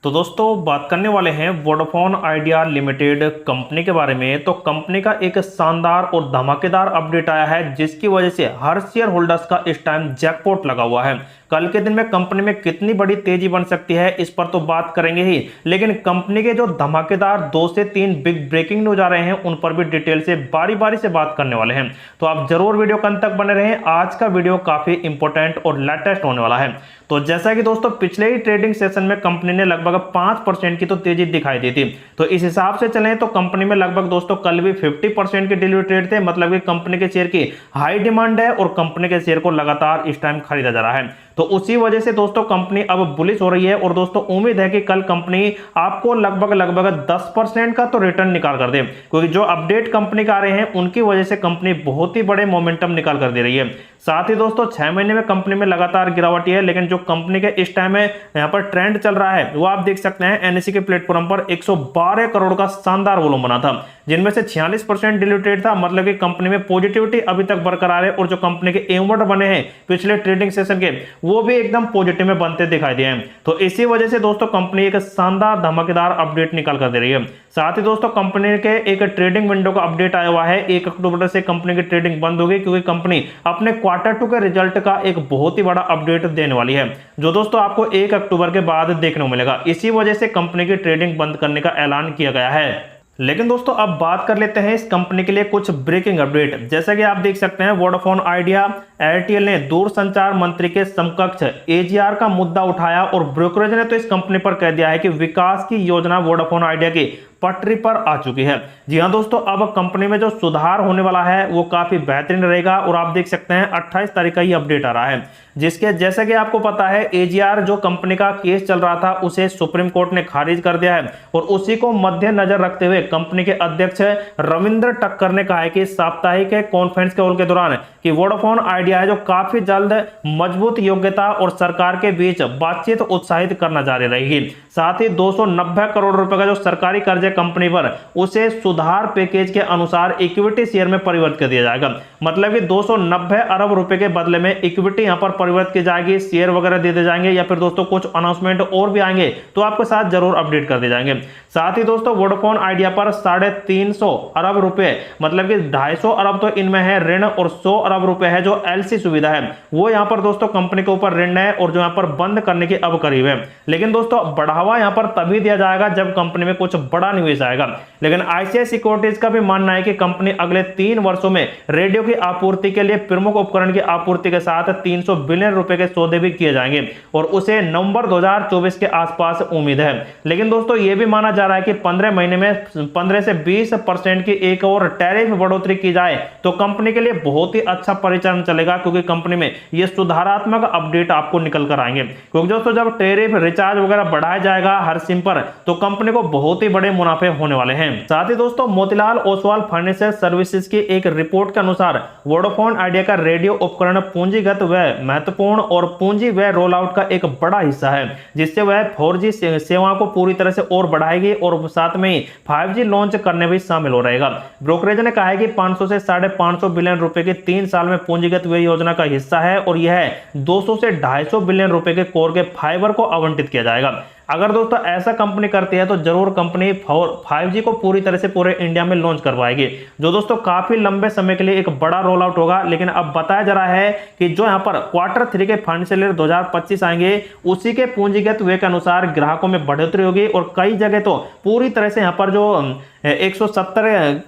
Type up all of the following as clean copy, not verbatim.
तो दोस्तों बात करने वाले हैं वोडाफोन आइडिया लिमिटेड कंपनी के बारे में। तो कंपनी का एक शानदार और धमाकेदार अपडेट आया है जिसकी वजह से हर शेयर होल्डर्स का इस टाइम जैकपॉट लगा हुआ है। कल के दिन में कंपनी में कितनी बड़ी तेजी बन सकती है इस पर तो बात करेंगे ही, लेकिन कंपनी के जो धमाकेदार 2 से 3 बिग ब्रेकिंग न्यूज आ रहे हैं उन पर भी डिटेल से बारी बारी से बात करने वाले हैं। तो आप जरूर वीडियो के अंत तक बने रहें, आज का वीडियो काफी इंपॉर्टेंट और लेटेस्ट होने वाला है। तो जैसा कि दोस्तों पिछले ही ट्रेडिंग सेशन में कंपनी ने लगभग 5% की तो तेजी दिखाई दी थी, तो इस हिसाब से चलें तो कंपनी में लगभग दोस्तों कल भी 50% के डेली ट्रेड थे। मतलब कि कंपनी के शेयर की हाई डिमांड है और कंपनी के शेयर को लगातार इस टाइम खरीदा जा रहा है। तो उसी वजह से दोस्तों कंपनी अब बुलिश हो रही है और दोस्तों उम्मीद है कि कल कंपनी आपको लगभग 10% का तो रिटर्न निकाल कर दे, क्योंकि जो अपडेट कंपनी का आ रहे हैं उनकी वजह से कंपनी बहुत ही बड़े मोमेंटम निकाल कर दे रही है। साथ ही दोस्तों 6 महीने में कंपनी में लगातार गिरावट है, लेकिन जो कंपनी के इस टाइम में यहाँ पर ट्रेंड चल रहा है वो आप देख सकते हैं। एनएसई के प्लेटफॉर्म पर 112 करोड़ का शानदार वॉल्यूम बना था, जिनमें से 46% डेली ट्रेड था। मतलब कि कंपनी में पॉजिटिविटी अभी तक बरकरार है और जो कंपनी के एवॉर्ड बने हैं पिछले ट्रेडिंग सेशन के वो भी एकदम पॉजिटिव में बनते दिखाई दिए हैं। तो इसी वजह से दोस्तों कंपनी एक शानदार धमाकेदार अपडेट निकाल कर दे रही है। साथ ही दोस्तों कंपनी के एक ट्रेडिंग विंडो का अपडेट आया हुआ है। 1 अक्टूबर से कंपनी की ट्रेडिंग बंद होगी, क्योंकि कंपनी अपने Q2 के रिजल्ट का एक बहुत ही बड़ा अपडेट देने वाली है, जो दोस्तों आपको 1 अक्टूबर के बाद देखने को मिलेगा। इसी वजह से कंपनी की ट्रेडिंग बंद करने का ऐलान किया गया है। लेकिन दोस्तों अब बात कर लेते हैं इस कंपनी के लिए कुछ ब्रेकिंग अपडेट। जैसा कि आप देख सकते हैं वोडाफोन आइडिया एयरटेल ने दूरसंचार मंत्री के समकक्ष एजीआर का मुद्दा उठाया और ब्रोकरेज ने तो इस कंपनी पर कह दिया है कि विकास की योजना वोडाफोन आइडिया की पटरी पर आ चुकी है। जी हां दोस्तों, अब कंपनी में जो सुधार होने वाला है वो काफी बेहतरीन रहेगा और आप देख सकते हैं 28 तारीख का ही अपडेट आ रहा है, जिसके जैसे कि आपको पता है एजीआर जो कंपनी का केस चल रहा था उसे सुप्रीम कोर्ट ने खारिज कर दिया है और उसी को मद्देनजर रखते हुए कंपनी के अध्यक्ष रविंद्र टक्कर ने कहा है कि साप्ताहिक कॉन्फ्रेंस कॉल के दौरान कि वोडाफोन आइडिया है जो काफी जल्द मजबूत योग्यता और सरकार के बीच बातचीत उत्साहित करना जारी रहेगी। साथ ही 290 करोड़ रुपए का जो सरकारी कर्ज कंपनी पर उसे सुधार पैकेज के अनुसार इक्विटी शेयर में परिवर्तित कर दिया जाएगा। मतलब कि 290 अरब रुपए के बदले में इक्विटी यहां पर परिवर्तित की जाएगी, शेयर वगैरह दे दिए जाएंगे या फिर दोस्तों कुछ अनाउंसमेंट और भी आएंगे तो आपके साथ जरूर अपडेट कर दिए जाएंगे। साथ ही दोस्तों वोडाफोन आइडिया पर 350 अरब रुपए मतलब कि 250 अरब तो इनमें है ऋण और 100 अरब रुपए है जो एलसी सुविधा है, वो यहां पर दोस्तों कंपनी के ऊपर ऋण है और जो यहां पर बंद करने की अब करीब है। लेकिन दोस्तों बढ़ावा यहां पर तभी दिया जाएगा जब कंपनी में कुछ बड़ा निवेश आएगा। लेकिन आईसीआई सिक्योरिटीज का भी मानना है कि कंपनी अगले 3 वर्षों में रेडियो की आपूर्ति के लिए प्रमुख उपकरण की आपूर्ति के साथ 300 बिलियन रुपए के सौदे भी किए जाएंगे और उसे नवंबर 2024 के आसपास उम्मीद है। लेकिन दोस्तों यह भी माना जा रहा है कि 15 महीने में 15 से 20% की एक और टैरिफ बढ़ोतरी की जाए तो कंपनी के लिए बहुत ही अच्छा परिचालन चलेगा, क्योंकि कंपनी में यह सुधारात्मक अपडेट आपको निकल कर आएंगे। क्योंकि दोस्तों जब टैरिफ रिचार्ज वगैरह बढ़ाया जाएगा हर सिम पर तो कंपनी को बहुत ही बड़े मुनाफे होने वाले हैं। साथ ही दोस्तों मोतीलाल ओसवाल फाइनेंशियल सर्विसेज की एक रिपोर्ट के अनुसार वोडाफोन आइडिया का रेडियो उपकरण पूंजीगत व महत्वपूर्ण और पूंजी व रोल आउट का एक बड़ा हिस्सा है, जिससे वह 4G सेवाओं को पूरी तरह से और बढ़ाएगी और साथ में ही 5G लॉन्च करने में शामिल हो रहेगा। ब्रोकरेज ने कहा है कि 500 से 550 बिलियन रुपए की 3 साल में पूंजीगत व्यय योजना का हिस्सा है और यह 200 से 250 बिलियन रुपए के कोर के फाइबर को आवंटित किया जाएगा। अगर दोस्तों ऐसा कंपनी करती है तो जरूर कंपनी 5G को पूरी तरह से पूरे इंडिया में लॉन्च करवाएगी, जो दोस्तों काफी लंबे समय के लिए एक बड़ा रोल आउट होगा। लेकिन अब बताया जा रहा है कि जो यहां पर Q3 के फाइनेंशियल ईयर 2025 आएंगे उसी के पूंजीगत व्यय के अनुसार ग्राहकों में बढ़ोतरी होगी और कई जगह तो पूरी तरह से यहां पर जो 170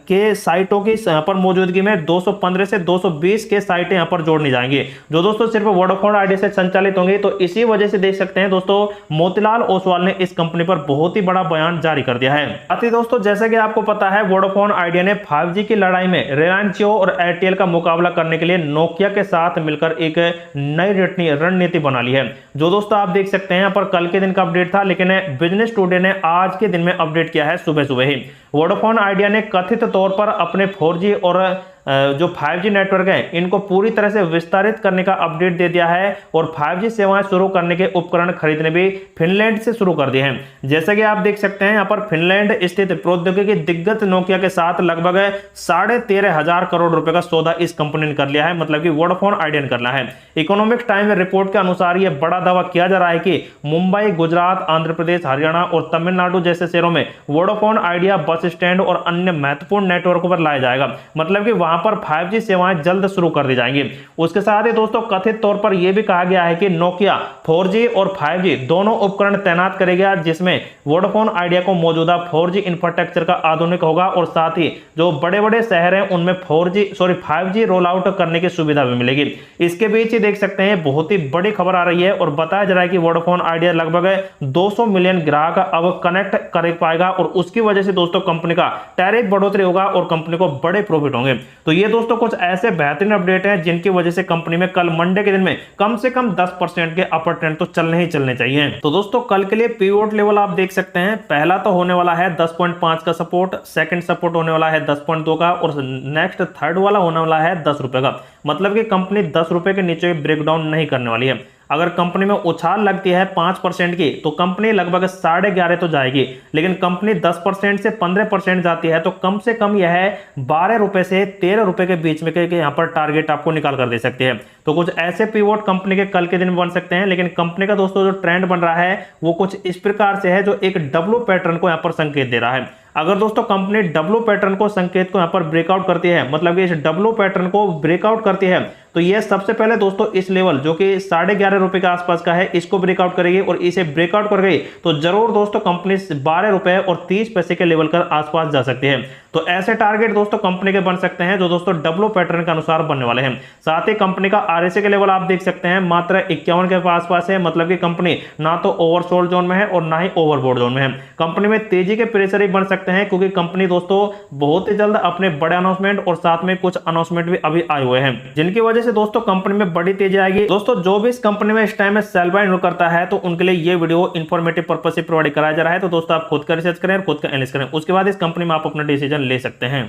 के साइटों की यहां पर मौजूदगी में 215 से 220 के साइटें यहां पर जोड़नी जाएंगी, जो दोस्तों सिर्फ वोडाफोन आइडिया से संचालित होंगी। तो इसी वजह से देख सकते हैं दोस्तों मोतीलाल ओसवाल ने इस कंपनी पर बहुत ही बड़ा बयान जारी कर दिया है। साथ ही दोस्तों जैसे कि आपको पता है वोडाफोन आइडिया ने 5G की लड़ाई में रिलायंस जियो और एयरटेल का मुकाबला करने के लिए नोकिया के साथ मिलकर एक नई रणनीति बना ली है, जो दोस्तों आप देख सकते हैं यहाँ पर कल के दिन का अपडेट था, लेकिन बिजनेस टुडे ने आज के दिन में अपडेट किया है सुबह सुबह ही। वोडाफोन आइडिया ने कथित तौर पर अपने 4G और जो 5G नेटवर्क है इनको पूरी तरह से विस्तारित करने का अपडेट दे दिया है और 5G सेवाएं शुरू करने के उपकरण खरीदने भी फिनलैंड से शुरू कर दिए हैं। जैसे कि आप देख सकते हैं यहाँ पर फिनलैंड स्थित प्रौद्योगिकी दिग्गज नोकिया के साथ लगभग 13,500 करोड़ रुपए का सौदा इस कंपनी ने कर लिया है, मतलब कि वोडाफोन आइडिया ने करना है। इकोनॉमिक टाइम रिपोर्ट के अनुसार यह बड़ा दावा किया जा रहा है कि मुंबई, गुजरात, आंध्र प्रदेश, हरियाणा और तमिलनाडु जैसे शहरों में वोडाफोन आइडिया बस स्टैंड और अन्य महत्वपूर्ण नेटवर्कों पर लाया जाएगा, मतलब कि वहां पर 5G सेवाएं जल्द शुरू कर दी जाएंगी। उसके साथ ही दोस्तों कथित तौर पर यह भी कहा गया है कि नोकिया 4G और 5G दोनों उपकरण तैनात करेगा, जिसमें वोडाफोन आइडिया को मौजूदा 4G इंफ्रास्ट्रक्चर का आधुनिक होगा और साथ ही जो बड़े बड़े शहर हैं उनमें 5G रोल आउट करने की सुविधा भी मिलेगी। इसके बीच ही देख सकते हैं बहुत ही बड़ी खबर आ रही है और बताया जा रहा है कि वोडाफोन आइडिया लगभग 200 मिलियन ग्राहक अब कनेक्ट कर पाएगा और उसकी वजह से दोस्तों कंपनी का टैरिफ बढ़ोतरी होगा और कंपनी को बड़े प्रॉफिट होंगे। तो ये दोस्तों कुछ ऐसे बेहतरीन अपडेट हैं जिनकी वजह से कंपनी में कल मंडे के दिन में कम से कम 10% के अपर ट्रेंड तो चलने ही चलने चाहिए। तो दोस्तों कल के लिए पिवोट लेवल आप देख सकते हैं, पहला तो होने वाला है 10.5 का सपोर्ट, सेकंड सपोर्ट होने वाला है 10.2 का और नेक्स्ट थर्ड वाला होने वाला है 10 रुपए का। मतलब कि कंपनी 10 रुपए के नीचे ब्रेकडाउन नहीं करने वाली है। अगर कंपनी में उछाल लगती है 5% की तो कंपनी लगभग 11.5 तो जाएगी, लेकिन कंपनी 10% से 15% जाती है तो कम से कम यह 12 रुपए से 13 रुपए के बीच में के यहाँ पर टारगेट आपको निकाल कर दे सकती है। तो कुछ ऐसे पिवोट कंपनी के कल के दिन बन सकते हैं, लेकिन कंपनी का दोस्तों जो ट्रेंड बन रहा है वो कुछ इस प्रकार से है जो एक डब्ल्यू पैटर्न को यहाँ पर संकेत दे रहा है। अगर दोस्तों कंपनी डब्ल्यू पैटर्न को संकेत को यहाँ पर ब्रेकआउट करती है, मतलब कि इस डब्ल्यू पैटर्न को ब्रेकआउट करती है, तो ये सबसे पहले दोस्तों इस लेवल जो कि 11.5 रुपए के आसपास का है इसको ब्रेकआउट करेगी और इसे ब्रेकआउट कर गई तो जरूर दोस्तों कंपनी 12 रुपए और 30 पैसे के लेवल कर आसपास जा सकती है। तो ऐसे टारगेट दोस्तों कंपनी के बन सकते हैं जो दोस्तों डब्ल्यू पैटर्न के अनुसार बनने वाले हैं। साथ ही कंपनी का आरएसए के लेवल आप देख सकते हैं मात्र 51 के आसपास है, मतलब कि कंपनी ना तो ओवरसोल्ड जोन में है और ना ही ओवरबोर्ड जोन में है। कंपनी में तेजी के प्रेशर ही बन सकते हैं क्योंकि कंपनी दोस्तों बहुत ही जल्द अपने बड़े अनाउंसमेंट और साथ में कुछ अनाउंसमेंट भी अभी आए हुए हैं जिनकी वजह से दोस्तों कंपनी में बड़ी तेजी आएगी। दोस्तों जो भी इस कंपनी में इस टाइम में सेल बाय इन्वेस्ट करता है तो उनके लिए ये वीडियो इंफॉर्मेटिव पर्पस से प्रोवाइड कराया जा रहा है। तो दोस्तों आप खुद का रिसर्च करें और खुद का एनालिसिस करें, उसके बाद इस कंपनी में आप अपना डिसीजन ले सकते हैं।